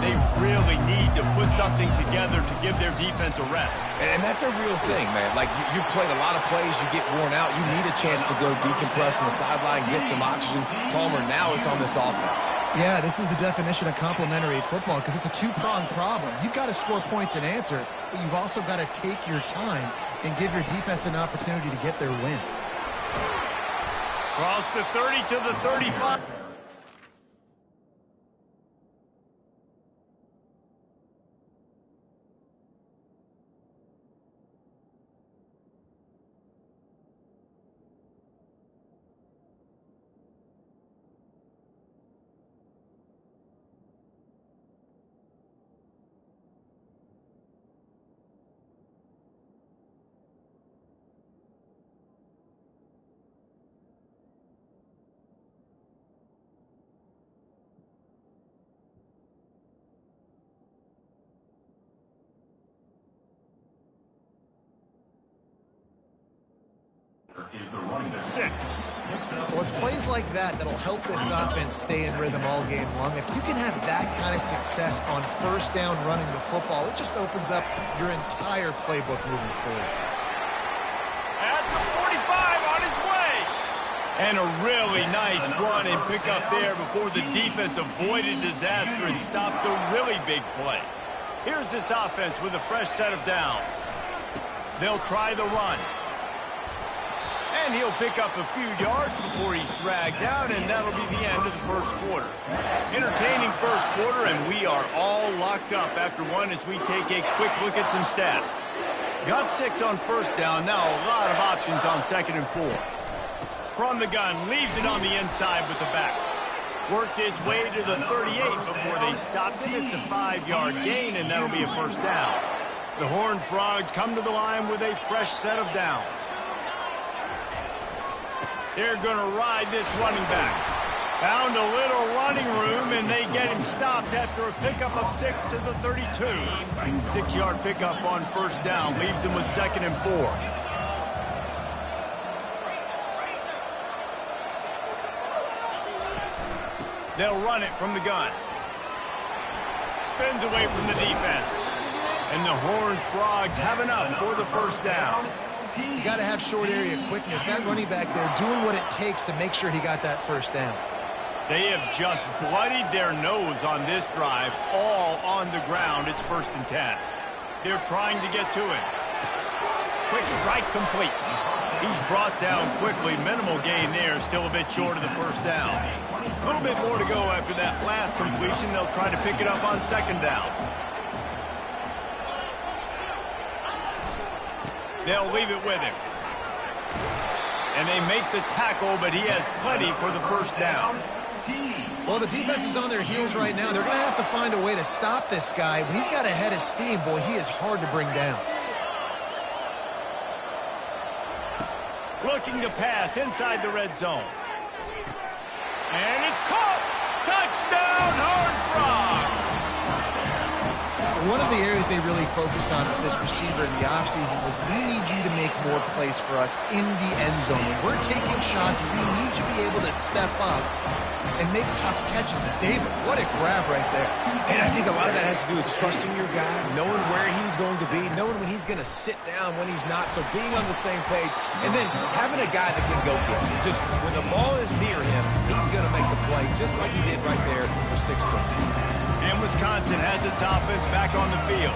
they really need to put something together to give their defense a rest. And that's a real thing, man. Like, you played a lot of plays, you get worn out, you need a chance to go decompress on the sideline, get some oxygen. Palmer, now it's on this offense. Yeah, this is the definition of complementary football because it's a two-pronged problem. You've got to score points and answer, but you've also got to take your time and give your defense an opportunity to get their win. Cross the 30 to the 35. Six. Well, it's plays like that that'll help this offense stay in rhythm all game long. If you can have that kind of success on first down running the football, it just opens up your entire playbook moving forward. At the 45 on his way. And a really nice run and pick up there before the defense avoided disaster and stopped a really big play. Here's this offense with a fresh set of downs. They'll try the run. And he'll pick up a few yards before he's dragged down, and that'll be the end of the first quarter. Entertaining first quarter, and we are all locked up after one as we take a quick look at some stats. Got 6 on first down, now a lot of options on 2nd and 4. From the gun, leaves it on the inside with the back. Worked his way to the 38 before they stopped him. It's a 5-yard gain, and that'll be a first down. The Horned Frogs come to the line with a fresh set of downs. They're going to ride this running back. Found a little running room, and they get him stopped after a pickup of 6 to the 32. 6-yard pickup on first down. Leaves him with 2nd and 4. They'll run it from the gun. Spins away from the defense. And the Horned Frogs have enough for the first down. You got to have short area quickness. That running back there doing what it takes to make sure he got that first down. They have just bloodied their nose on this drive, all on the ground. It's 1st and 10. They're trying to get to it. Quick strike complete. He's brought down quickly. Minimal gain there, still a bit short of the first down. A little bit more to go after that last completion. They'll try to pick it up on 2nd down. They'll leave it with him. And they make the tackle, but he has plenty for the first down. Well, the defense is on their heels right now. They're going to have to find a way to stop this guy. When he's got a head of steam, boy, he is hard to bring down. Looking to pass inside the red zone. And it's caught! Touchdown, Horned Frogs! One of the areas they really focused on with this receiver in the offseason was we need you to make more plays for us in the end zone. When we're taking shots, we need you to be able to step up and make tough catches. David, what a grab right there. And I think a lot of that has to do with trusting your guy, knowing where he's going to be, knowing when he's going to sit down, when he's not, so being on the same page, and then having a guy that can go get it. Just when the ball is near him, he's going to make the play, just like he did right there for 6 points. And Wisconsin has its offense back on the field.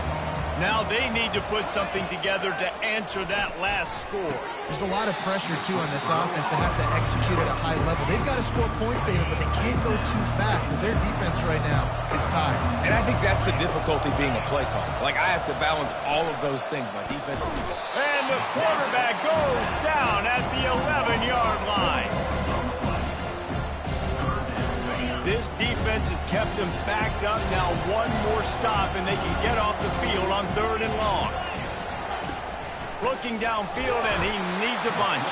Now they need to put something together to answer that last score. There's a lot of pressure, too, on this offense to have to execute at a high level. They've got to score points, David, but they can't go too fast because their defense right now is tired. And I think that's the difficulty being a play caller. Like, I have to balance all of those things. My defense is... And the quarterback goes down at the 11-yard line. This defense has kept them backed up. Now one more stop, and they can get off the field on 3rd and long. Looking downfield, and he needs a bunch.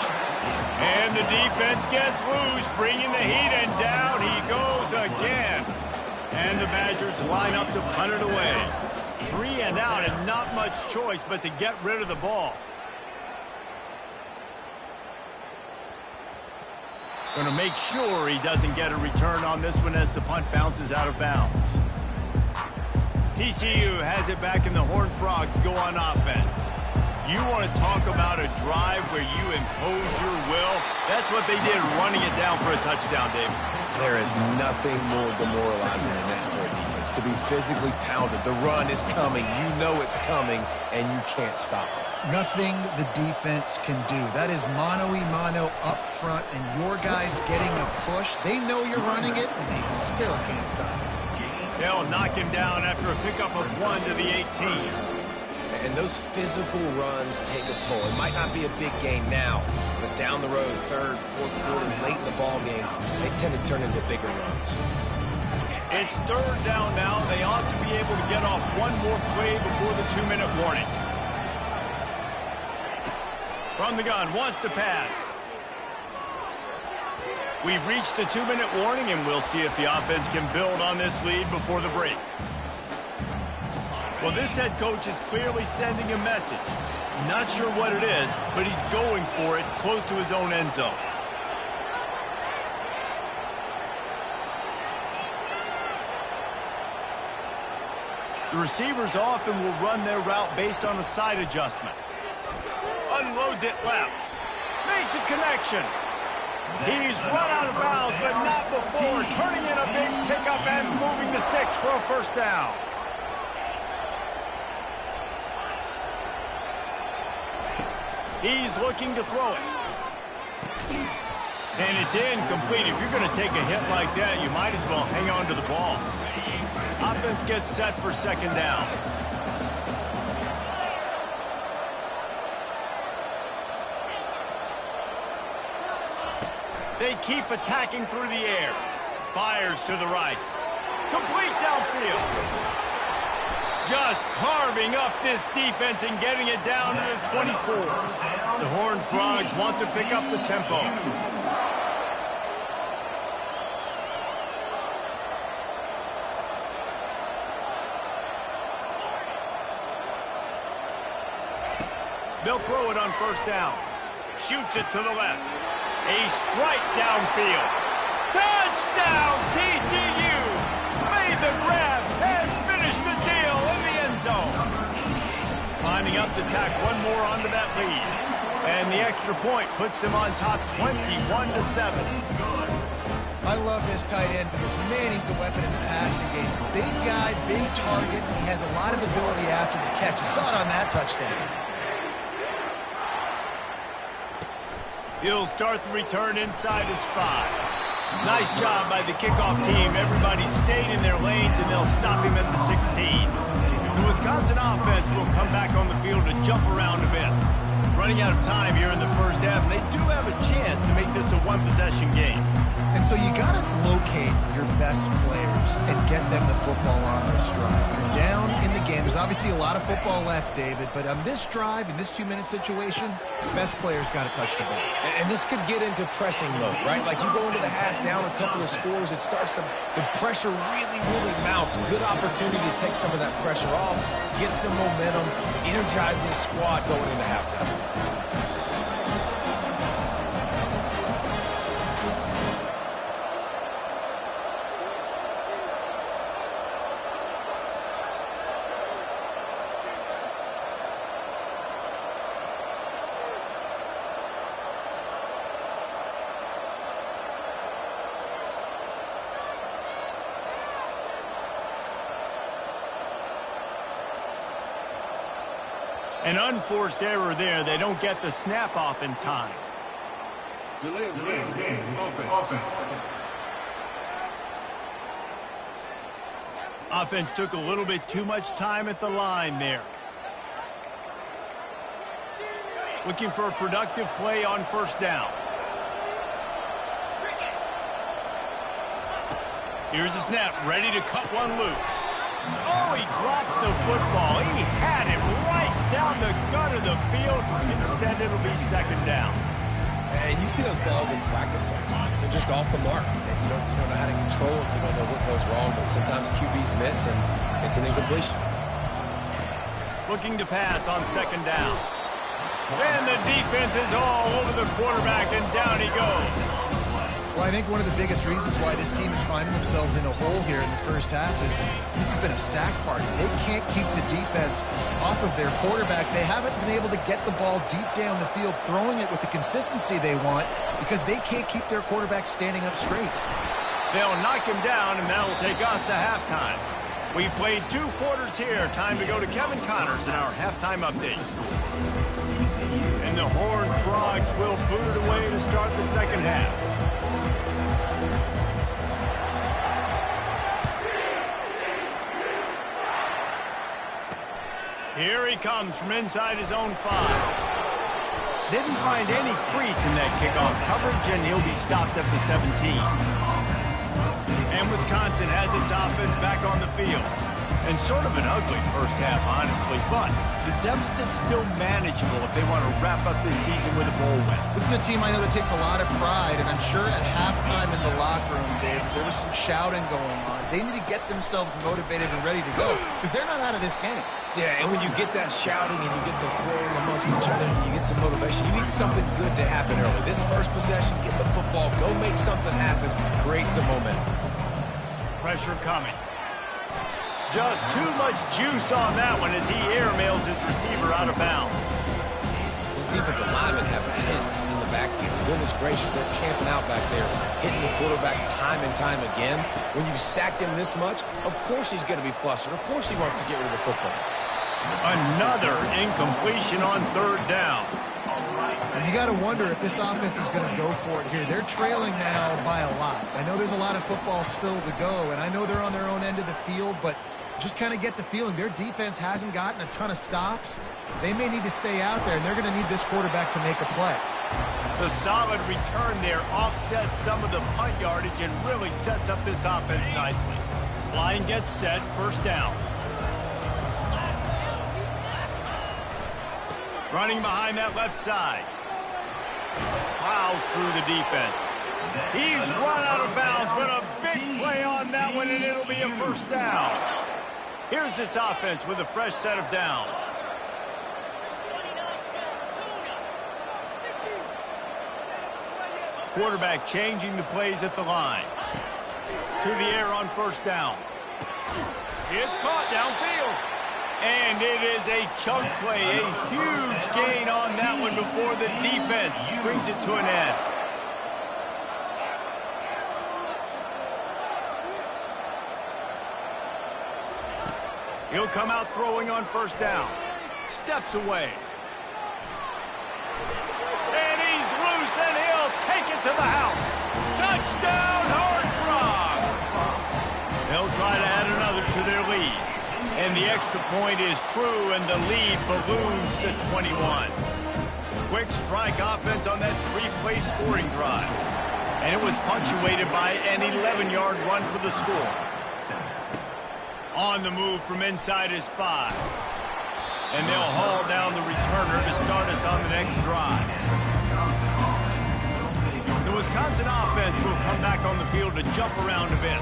And the defense gets loose, bringing the heat, and down he goes again. And the Badgers line up to punt it away. 3 and out, and not much choice but to get rid of the ball. Going to make sure he doesn't get a return on this one as the punt bounces out of bounds. TCU has it back in the Horned Frogs go on offense. You want to talk about a drive where you impose your will? That's what they did, running it down for a touchdown, David. There is nothing more demoralizing than that for a defense, to be physically pounded. The run is coming. You know it's coming, and you can't stop it. Nothing the defense can do. That is mano-a-mano up front, and your guys getting a push. They know you're running it, and they still can't stop it. They'll knock him down after a pickup of 1 to the 18. And those physical runs take a toll. It might not be a big game now, but down the road, third, fourth quarter, late in the ball games, they tend to turn into bigger runs. It's third down now. They ought to be able to get off one more play before the 2-minute warning. From the gun, wants to pass. We've reached the 2-minute warning, and we'll see if the offense can build on this lead before the break. Well, this head coach is clearly sending a message. Not sure what it is, but he's going for it close to his own end zone. The receivers often will run their route based on a side adjustment. Unloads it left. Makes a connection. He's run out of bounds, but not before. Turning in a big pickup and moving the sticks for a first down. He's looking to throw it. And it's incomplete. If you're going to take a hit like that, you might as well hang on to the ball. Offense gets set for second down. They keep attacking through the air. Fires to the right. Complete downfield. Just carving up this defense and getting it down to the 24. The Horned Frogs want to pick up the tempo. They'll throw it on first down. Shoots it to the left. A strike downfield. Touchdown, TCU! Made the grab and finished the deal in the end zone. Lining up to tack one more onto that lead. And the extra point puts them on top 21-7. I love this tight end because, man, he's a weapon in the passing game. Big guy, big target. He has a lot of ability after the catch. You saw it on that touchdown. He'll start the return inside his 5. Nice job by the kickoff team. Everybody stayed in their lanes, and they'll stop him at the 16. The Wisconsin offense will come back on the field to jump around a bit. Running out of time here in the first half, and they do have a chance to make this a one-possession game. And so you got to locate your best players and get them the football on this drive. You're down in the game. There's obviously a lot of football left, David, but on this drive, in this 2-minute situation, best players got to touch the ball. And this could get into pressing mode, right? Like you go into the half down a couple of scores, it starts to, the pressure really mounts. Good opportunity to take some of that pressure off, get some momentum, energize this squad going into halftime. An unforced error there. They don't get the snap off in time. Delay of game. Offense. Offense took a little bit too much time at the line there. Looking for a productive play on first down. Here's the snap, ready to cut one loose. Oh, he drops the football. He had it right down the gut of the field. Instead, it'll be second down. And you see those balls in practice sometimes. They're just off the mark. And you don't know how to control it. You don't know what goes wrong. But sometimes QBs miss, and it's an incompletion. Looking to pass on second down. And the defense is all over the quarterback, and down he goes. Well, I think one of the biggest reasons why this team is finding themselves in a hole here in the first half is this has been a sack party. They can't keep the defense off of their quarterback. They haven't been able to get the ball deep down the field, throwing it with the consistency they want because they can't keep their quarterback standing up straight. They'll knock him down, and that'll take us to halftime. We've played 2 quarters here. Time to go to Kevin Connors in our halftime update. And the Horned Frogs will boot it away to start the second half. Here he comes from inside his own 5. Didn't find any crease in that kickoff coverage, and he'll be stopped at the 17. And Wisconsin has its offense back on the field. And sort of an ugly first half, honestly, but the deficit's still manageable if they want to wrap up this season with a bowl win. This is a team I know that takes a lot of pride, and I'm sure at halftime in the locker room, Dave, there was some shouting going on. They need to get themselves motivated and ready to go because they're not out of this game. Yeah, and when you get that shouting and you get the quarreling amongst each other and you get some motivation, you need something good to happen early. This first possession, get the football, go make something happen, create some momentum. Pressure coming. Just too much juice on that one as he airmails his receiver out of bounds. These defensive linemen have tents in the backfield. Goodness gracious, they're camping out back there, hitting the quarterback time and time again. When you've sacked him this much, of course he's going to be flustered. Of course he wants to get rid of the football. Another incompletion on 3rd down. And you got to wonder if this offense is going to go for it here. They're trailing now by a lot. I know there's a lot of football still to go, and I know they're on their own end of the field, but just kind of get the feeling their defense hasn't gotten a ton of stops. They may need to stay out there, and they're going to need this quarterback to make a play. The solid return there offsets some of the punt yardage and really sets up this offense nicely. Line gets set, 1st down. Running behind that left side. Plows through the defense. He's run out of bounds, but a big play on that one, and it'll be a 1st down. Here's this offense with a fresh set of downs. Quarterback changing the plays at the line. To the air on 1st down. It's caught downfield. And it is a chunk play, a huge gain on that one before the defense brings it to an end. He'll come out throwing on 1st down. Steps away. And he's loose, and he'll take it to the house. Touchdown, Horned Frogs! They'll try to add another to their lead. And the extra point is true, and the lead balloons to 21. Quick strike offense on that 3-play scoring drive. And it was punctuated by an 11-yard run for the score. On the move from inside his 5. And they'll haul down the returner to start us on the next drive. The Wisconsin offense will come back on the field to jump around a bit.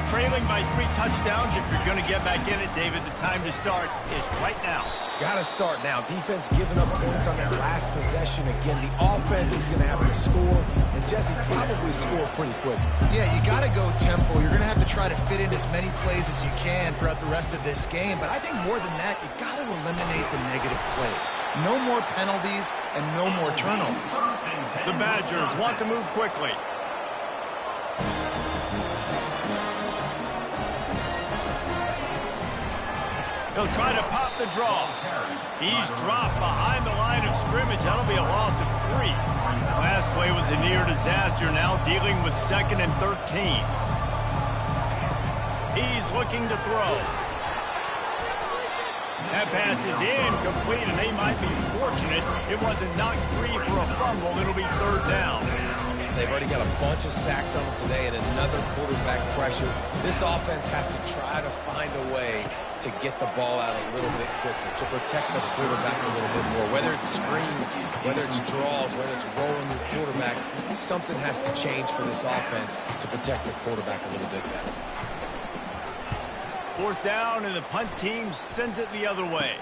Trailing by 3 touchdowns. If you're going to get back in it, David, the time to start is right now. Got to start now. Defense giving up points on that last possession. Again, the offense is going to have to score, and Jesse probably score pretty quick. Yeah, you got to go tempo. You're going to have to try to fit in as many plays as you can throughout the rest of this game. But I think more than that, you got to eliminate the negative plays. No more penalties and no more turnovers. The Badgers want to move quickly. He'll try to pop the draw. He's dropped behind the line of scrimmage. That'll be a loss of 3. Last play was a near disaster, now dealing with 2nd and 13. He's looking to throw. That pass is incomplete, and they might be fortunate it wasn't knocked free for a fumble. It'll be 3rd down. They've already got a bunch of sacks on them today and another quarterback pressure. This offense has to try to find a way to get the ball out a little bit quicker, to protect the quarterback a little bit more. Whether it's screens, whether it's draws, whether it's rolling the quarterback, something has to change for this offense to protect the quarterback a little bit better. 4th down, and the punt team sends it the other way.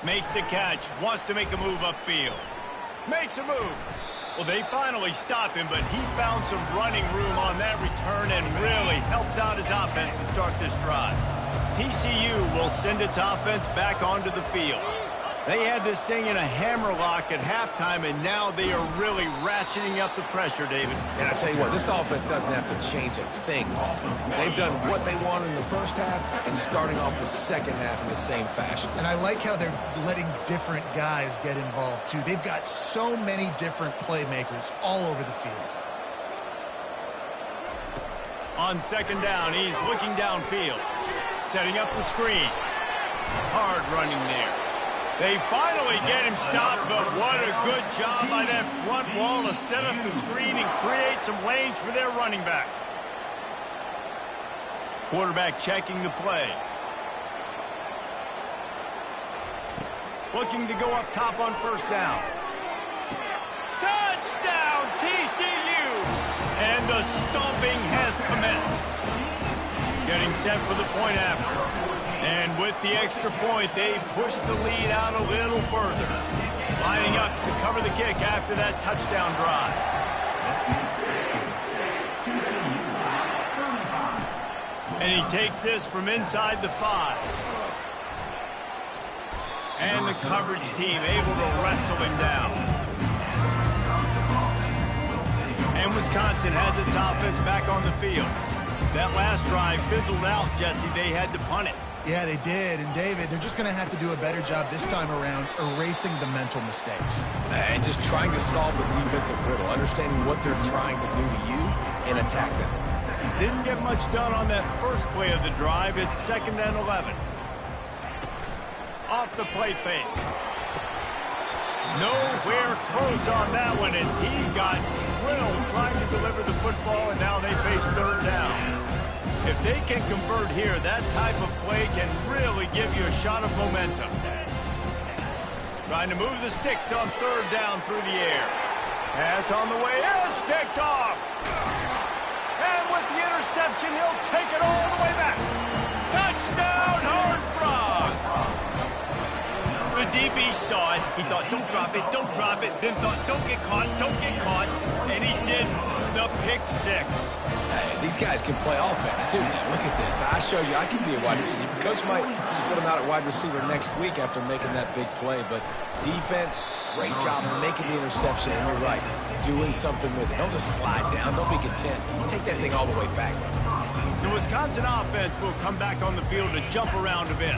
Makes the catch, wants to make a move upfield. Makes a move. Well, they finally stop him, but he found some running room on that return and really helps out his offense to start this drive. TCU will send its offense back onto the field. They had this thing in a hammerlock at halftime, and now they are really ratcheting up the pressure, David. And I tell you what, this offense doesn't have to change a thing, Paul. They've done what they wanted in the first half and starting off the second half in the same fashion. And I like how they're letting different guys get involved, too. They've got so many different playmakers all over the field. On second down, he's looking downfield, setting up the screen. Hard running there. They finally get him stopped, but what a good job by that front wall to set up the screen and create some lanes for their running back. Quarterback checking the play. Looking to go up top on first down. Touchdown, TCU! And the stomping has commenced. Getting set for the point after. And with the extra point, they push the lead out a little further. Lining up to cover the kick after that touchdown drive. And he takes this from inside the 5. And the coverage team able to wrestle him down. And Wisconsin has its offense back on the field. That last drive fizzled out, Jesse. They had to punt it. Yeah, they did. And, David, they're just going to have to do a better job this time around erasing the mental mistakes. And just trying to solve the defensive riddle, understanding what they're trying to do to you and attack them. Didn't get much done on that first play of the drive. It's 2nd and 11. Off the play fake. Nowhere close on that one as he got drilled trying to deliver the football, and now they face 3rd down. If they can convert here, that type of play can really give you a shot of momentum. Trying to move the sticks on 3rd down through the air. Pass on the way, it's kicked off. And with the interception, he'll take it all the way back. Touchdown, Horned Frogs! The DB saw it. He thought, don't drop it, don't drop it. Then thought, don't get caught, don't get caught. And he did the pick 6. Hey, these guys can play offense, too, man. Look at this. I showed you I can be a wide receiver. Coach might split him out at wide receiver next week after making that big play. But defense, great job making the interception. And you're right, doing something with it. Don't just slide down. Don't be content. Take that thing all the way back. The Wisconsin offense will come back on the field to jump around a bit.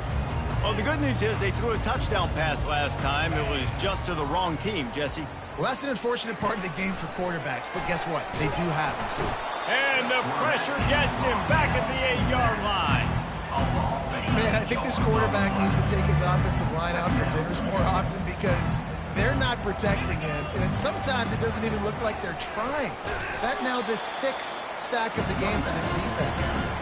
Well, the good news is they threw a touchdown pass last time. It was just to the wrong team, Jesse. Well, that's an unfortunate part of the game for quarterbacks. But guess what? They do happen, so. And the pressure gets him back at the 8-yard line. Man, I think this quarterback needs to take his offensive line out for dinners more often because they're not protecting him. And sometimes it doesn't even look like they're trying. That now the 6th sack of the game for this defense.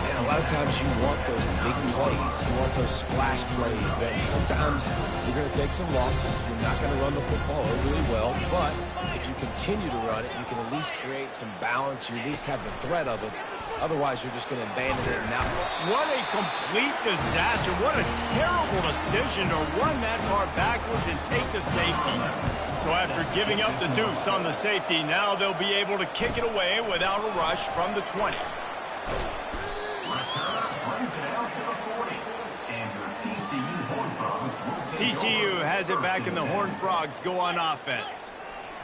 And a lot of times you want those big plays. You want those splash plays. But sometimes you're going to take some losses. You're not going to run the football overly well. But if you continue to run it, you can at least create some balance. You at least have the threat of it. Otherwise, you're just going to abandon it. And now, what a complete disaster. What a terrible decision to run that far backwards and take the safety. So after giving up the deuce on the safety, now they'll be able to kick it away without a rush from the 20. TCU has it back, and the Horned Frogs go on offense.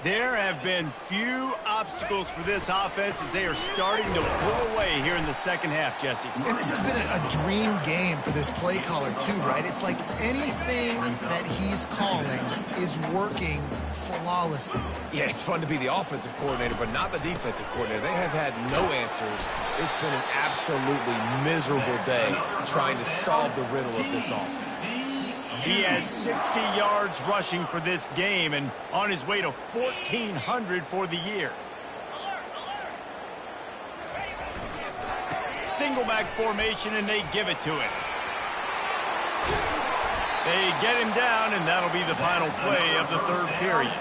There have been few obstacles for this offense as they are starting to pull away here in the second half, Jesse. And this has been a dream game for this play caller, too, right? It's like anything that he's calling is working flawlessly. yeah, it's fun to be the offensive coordinator, but not the defensive coordinator. They have had no answers. It's been an absolutely miserable day trying to solve the riddle of this offense. He has 60 yards rushing for this game and on his way to 1,400 for the year. Single back formation, and they give it to him. They get him down, and that'll be the final play of the third period.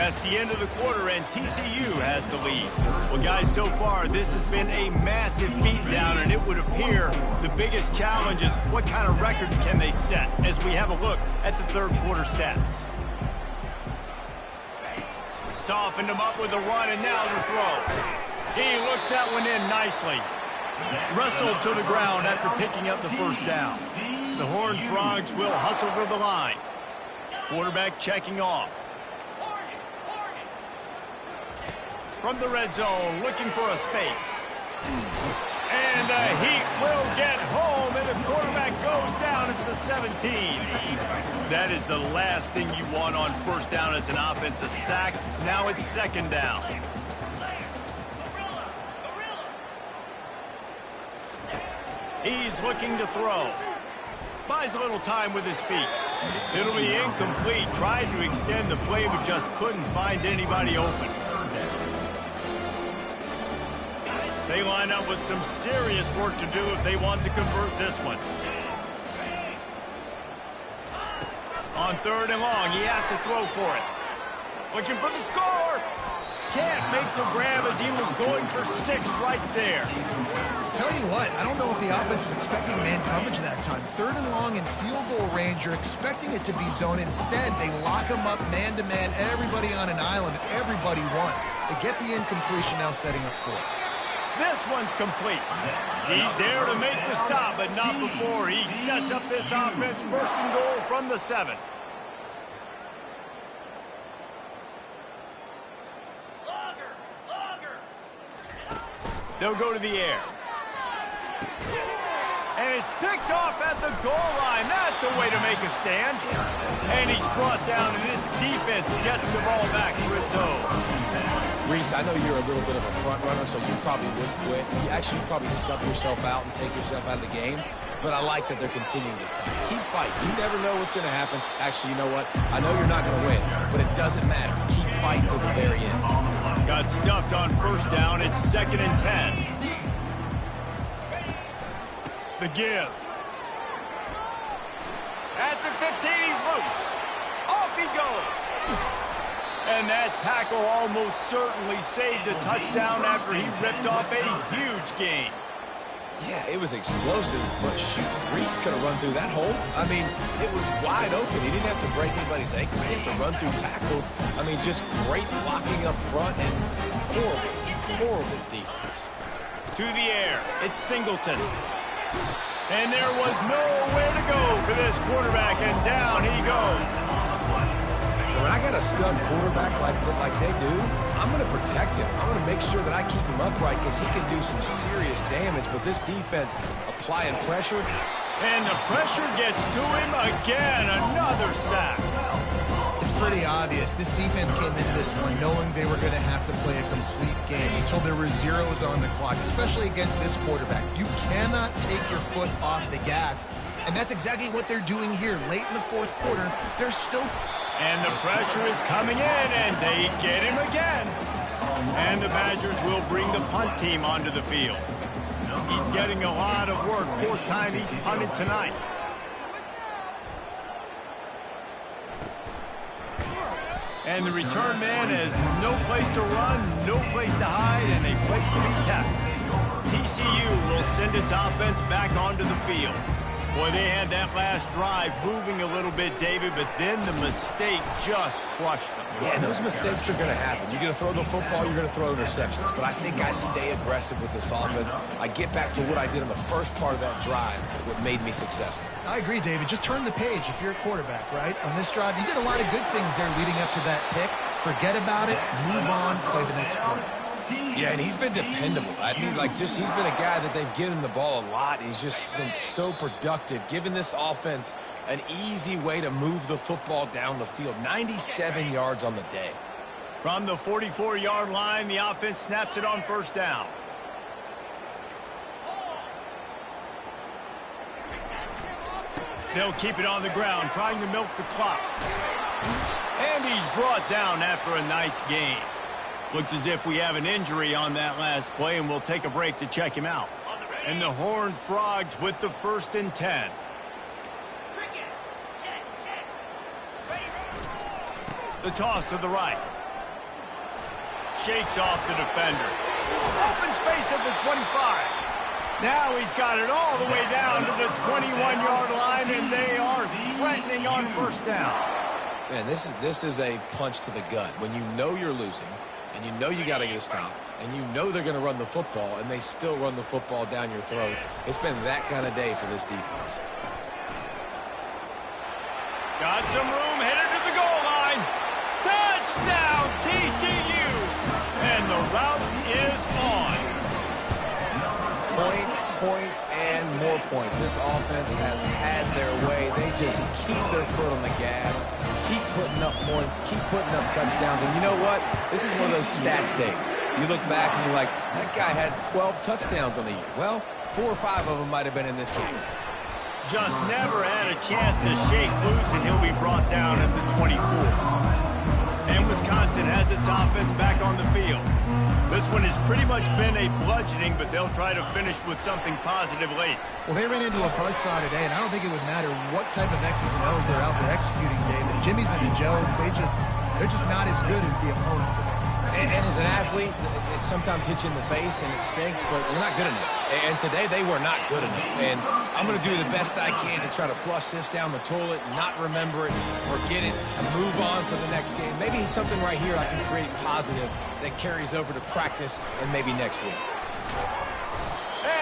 That's the end of the quarter, and TCU has the lead. Well, guys, so far, this has been a massive beatdown, and it would appear the biggest challenge is what kind of records can they set as we have a look at the third quarter stats. Softened him up with a run, and now the throw. He looks that one in nicely. Wrestled to the ground after picking up the first down. The Horned Frogs will hustle to the line. Quarterback checking off. From the red zone, looking for a space. And the Heat will get home, and the quarterback goes down at the 17. That is the last thing you want on first down as an offensive sack. Now it's second down. He's looking to throw. Buys a little time with his feet. It'll be incomplete. Tried to extend the play, but just couldn't find anybody open. They line up with some serious work to do if they want to convert this one. On third and long, he has to throw for it. Looking for the score. Can't make the grab as he was going for 6 right there. Tell you what, I don't know if the offense was expecting man coverage that time. Third and long in field goal range, you're expecting it to be zone. Instead, they lock him up man-to-man, everybody on an island, everybody won. They get the incompletion, now setting up fourth. This one's complete. He's there to make the stop, but not before he sets up this offense. First and goal from the 7. They'll go to the air. And it's picked off at the goal line. That's a way to make a stand. And he's brought down, and this defense gets the ball back to its own. Reese, I know you're a little bit of a front runner, so you probably would quit. You actually probably sub yourself out and take yourself out of the game. But I like that they're continuing to fight. Keep fighting. You never know what's going to happen. Actually, you know what? I know you're not going to win, but it doesn't matter. Keep fighting to the very end. Got stuffed on first down. It's 2nd and 10. The give. At the 15, he's loose. Off he goes. And that tackle almost certainly saved a touchdown after he ripped off a huge gain. Yeah, it was explosive, but shoot, Reese could have run through that hole. I mean, it was wide open. He didn't have to break anybody's ankles. He didn't have to run through tackles. I mean, just great blocking up front and horrible defense. To the air, it's Singleton. And there was nowhere to go for this quarterback, and down he goes. When I got a stud quarterback like they do, I'm going to protect him. I'm going to make sure that I keep him upright because he can do some serious damage. But this defense applying pressure. And the pressure gets to him again. Another sack. It's pretty obvious. This defense came into this one knowing they were going to have to play a complete game until there were zeros on the clock, especially against this quarterback. You cannot take your foot off the gas. And that's exactly what they're doing here. Late in the fourth quarter, they're still... And the pressure is coming in, and they get him again. And the Badgers will bring the punt team onto the field. He's getting a lot of work. 4th time he's punted tonight. And the return man has no place to run, no place to hide, and a place to be tackled. TCU will send its offense back onto the field. Boy, they had that last drive moving a little bit, David, but then the mistake just crushed them. Yeah, and those mistakes are going to happen. You're going to throw the football, you're going to throw interceptions. But I think I stay aggressive with this offense. I get back to what I did in the first part of that drive, what made me successful. I agree, David. Just turn the page if you're a quarterback, right? On this drive, you did a lot of good things there leading up to that pick. Forget about it, move on, play the next play. Yeah, and he's been dependable. I mean, he's been a guy that they've given him the ball a lot. He's just been so productive, giving this offense an easy way to move the football down the field. 97 yards on the day. From the 44-yard line, the offense snaps it on first down. They'll keep it on the ground, trying to milk the clock. And he's brought down after a nice gain. Looks as if we have an injury on that last play, and we'll take a break to check him out. And the Horned Frogs with the 1st and 10. The toss to the right. Shakes off the defender. Open space at the 25. Now he's got it all the way down to the 21-yard line, and they are threatening on first down. Man, this is a punch to the gut. When you know you're losing, and you know you got to get a stop, and you know they're going to run the football, and they still run the football down your throat. It's been that kind of day for this defense. Got some room, headed to the goal line. Touchdown, TCU! And the route is on. Points, points, and more points. This offense has had their way. They just keep their foot on the gas, keep putting up points, keep putting up touchdowns. And you know what? This is one of those stats days. You look back and you're like, that guy had 12 touchdowns on the year. Well, 4 or 5 of them might have been in this game. Just never had a chance to shake loose, and he'll be brought down at the 24. And Wisconsin has its offense back on the field. This one has pretty much been a bludgeoning, but they'll try to finish with something positive late. Well, they ran into a buzzsaw today, and I don't think it would matter what type of X's and O's they're out there executing, Dave. The Jimmies and the Joes, they're just not as good as the opponent today. And as an athlete, it sometimes hits you in the face, and it stinks, but we're not good enough. And today, they were not good enough. And I'm going to do the best I can to try to flush this down the toilet, not remember it, forget it, and move on for the next game. Maybe something right here I can create positive that carries over to practice and maybe next week.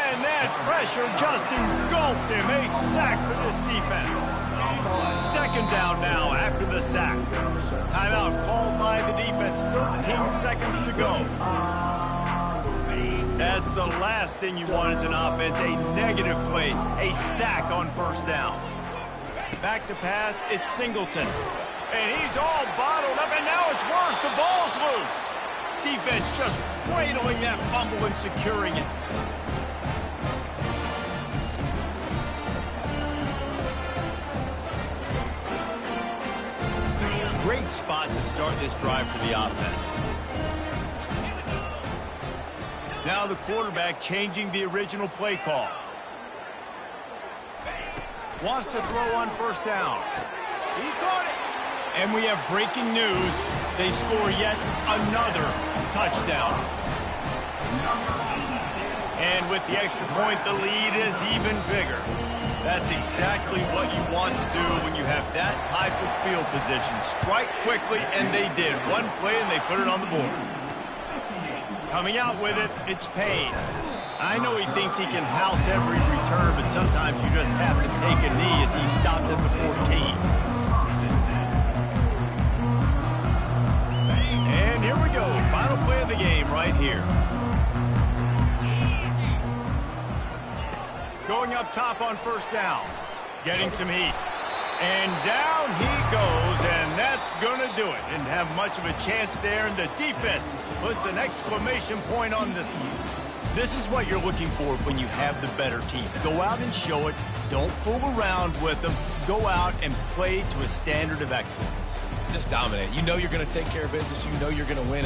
And that pressure just engulfed him. A sack for this defense. Second down now after the sack. Timeout called by the defense. 13 seconds to go. That's the last thing you want as an offense, a negative play, a sack on first down. Back to pass, it's Singleton. And he's all bottled up, and now it's worse. The ball's loose. Defense just cradling that fumble and securing it. Great spot to start this drive for the offense. Now the quarterback changing the original play call. Wants to throw on first down. He caught it. And we have breaking news. They score yet another touchdown. And with the extra point, the lead is even bigger. That's exactly what you want to do when you have that type of field position. Strike quickly, and they did. One play, and they put it on the board. Coming out with it, it's Payne. I know he thinks he can house every return, but sometimes you just have to take a knee as he stopped at the 14. And here we go. Final play of the game right here. Going up top on first down. Getting some heat. And down he goes, and that's going to do it. Didn't have much of a chance there, and the defense puts an exclamation point on this one. This is what you're looking for when you have the better team. Go out and show it. Don't fool around with them. Go out and play to a standard of excellence. Just dominate. You know you're going to take care of business. You know you're going to win.